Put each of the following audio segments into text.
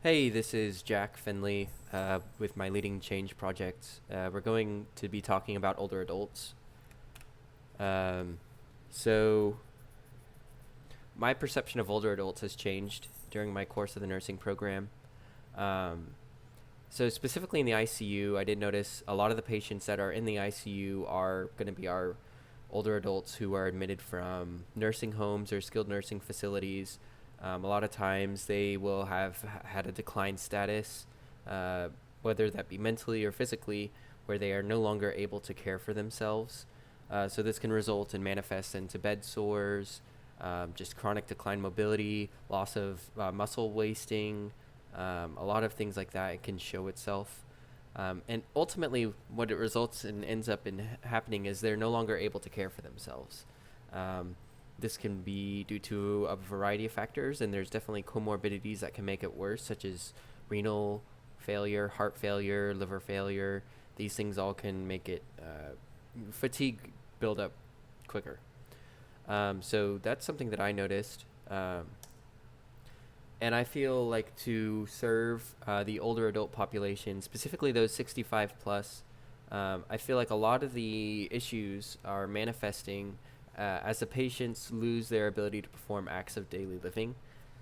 Hey, this is Jack Finley with my Leading Change project. We're going to be talking about older adults. Um, so, my perception of older adults has changed during my course of the nursing program. Um, specifically in the ICU, I did notice a lot of the patients that are in the ICU are going to be our older adults who are admitted from nursing homes or skilled nursing facilities. A lot of times they will have had a declined status, uh, whether that be mentally or physically, where they are no longer able to care for themselves. So this can result in manifest into bed sores, just chronic decline mobility, loss of muscle wasting, a lot of things like that. It can show itself. And ultimately, what it results in ends up in happening is they're no longer able to care for themselves. Um, this can be due to a variety of factors, and there's definitely comorbidities that can make it worse, such as renal failure, heart failure, liver failure. These things all can make it fatigue build up quicker. So that's something that I noticed. And I feel like to serve the older adult population, specifically those 65 plus, I feel like a lot of the issues are manifesting as the patients lose their ability to perform acts of daily living.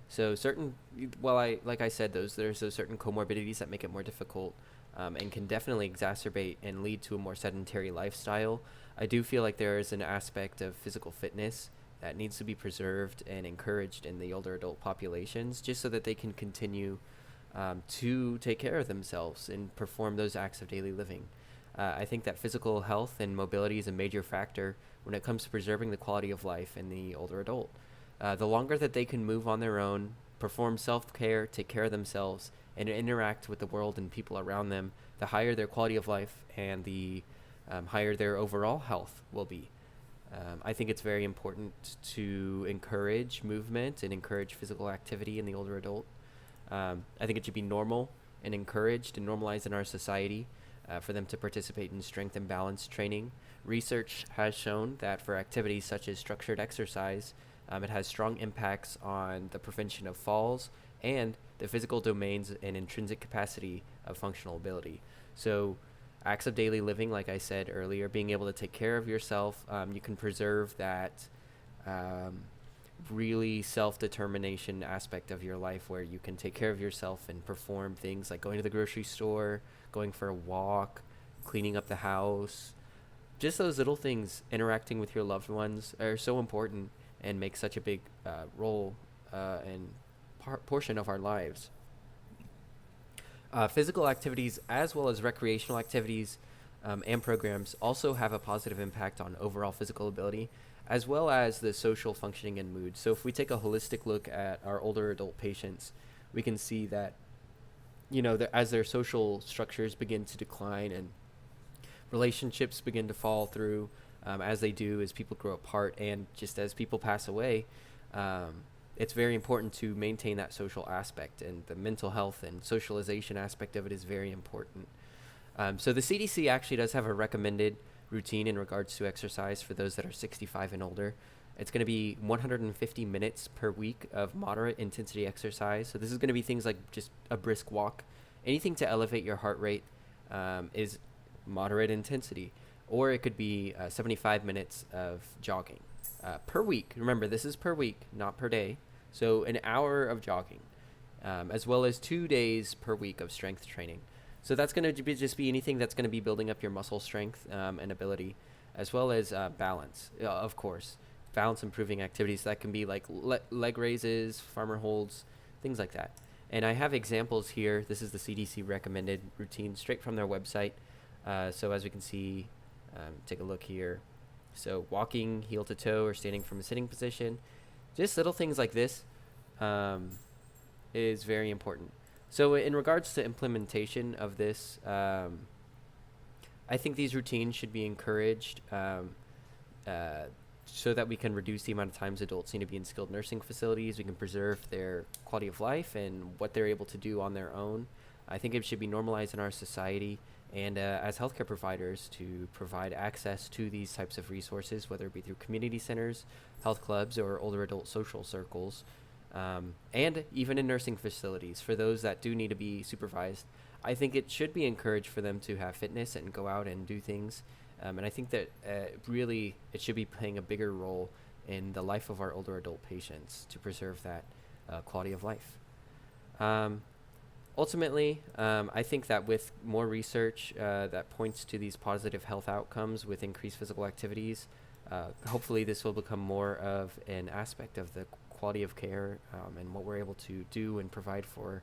So certain, well, like I said, there's those certain comorbidities that make it more difficult, and can definitely exacerbate and lead to a more sedentary lifestyle. I do feel like there is an aspect of physical fitness that needs to be preserved and encouraged in the older adult populations, just so that they can continue to take care of themselves and perform those acts of daily living. I think that physical health and mobility is a major factor when it comes to preserving the quality of life in the older adult. The longer that they can move on their own, perform self care, take care of themselves, and interact with the world and people around them, the higher their quality of life and the higher their overall health will be. I think it's very important to encourage movement and encourage physical activity in the older adult. I think it should be normal and encouraged and normalized in our society for them to participate in strength and balance training. Research has shown that for activities such as structured exercise, it has strong impacts on the prevention of falls and the physical domains and intrinsic capacity of functional ability. So, acts of daily living, like I said earlier, being able to take care of yourself, you can preserve that um, really self-determination aspect of your life where you can take care of yourself and perform things like going to the grocery store, going for a walk, cleaning up the house. Just those little things, interacting with your loved ones, are so important and make such a big role and portion of our lives. Physical activities as well as recreational activities and programs also have a positive impact on overall physical ability as well as the social functioning and mood. So if we take a holistic look at our older adult patients, we can see that as their social structures begin to decline and relationships begin to fall through, as they do as people grow apart and just as people pass away, um, it's very important to maintain that social aspect, and the mental health and socialization aspect of it is very important. So the CDC actually does have a recommended routine in regards to exercise for those that are 65 and older. It's going to be 150 minutes per week of moderate intensity exercise. So this is going to be things like just a brisk walk. Anything to elevate your heart rate is moderate intensity. Or it could be 75 minutes of jogging per week. Remember, this is per week, not per day. So an hour of jogging, as well as 2 days per week of strength training. So that's going to just be anything that's going to be building up your muscle strength and ability, as well as balance, of course. Balance improving activities that can be like leg raises, farmer holds, things like that. And I have examples here. This is the CDC recommended routine straight from their website. So as we can see, take a look here. So walking heel to toe or standing from a sitting position, just little things like this um, is very important. So in regards to implementation of this, I think these routines should be encouraged uh, so that we can reduce the amount of times adults need to be in skilled nursing facilities. We can preserve their quality of life and what they're able to do on their own. I think it should be normalized in our society and as healthcare providers to provide access to these types of resources, whether it be through community centers, health clubs, or older adult social circles. And even in nursing facilities, for those that do need to be supervised, I think it should be encouraged for them to have fitness and go out and do things. And I think that really it should be playing a bigger role in the life of our older adult patients to preserve that quality of life. Um, Ultimately, I think that with more research that points to these positive health outcomes with increased physical activities, hopefully this will become more of an aspect of the quality of care and what we're able to do and provide for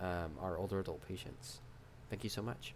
our older adult patients. Thank you so much.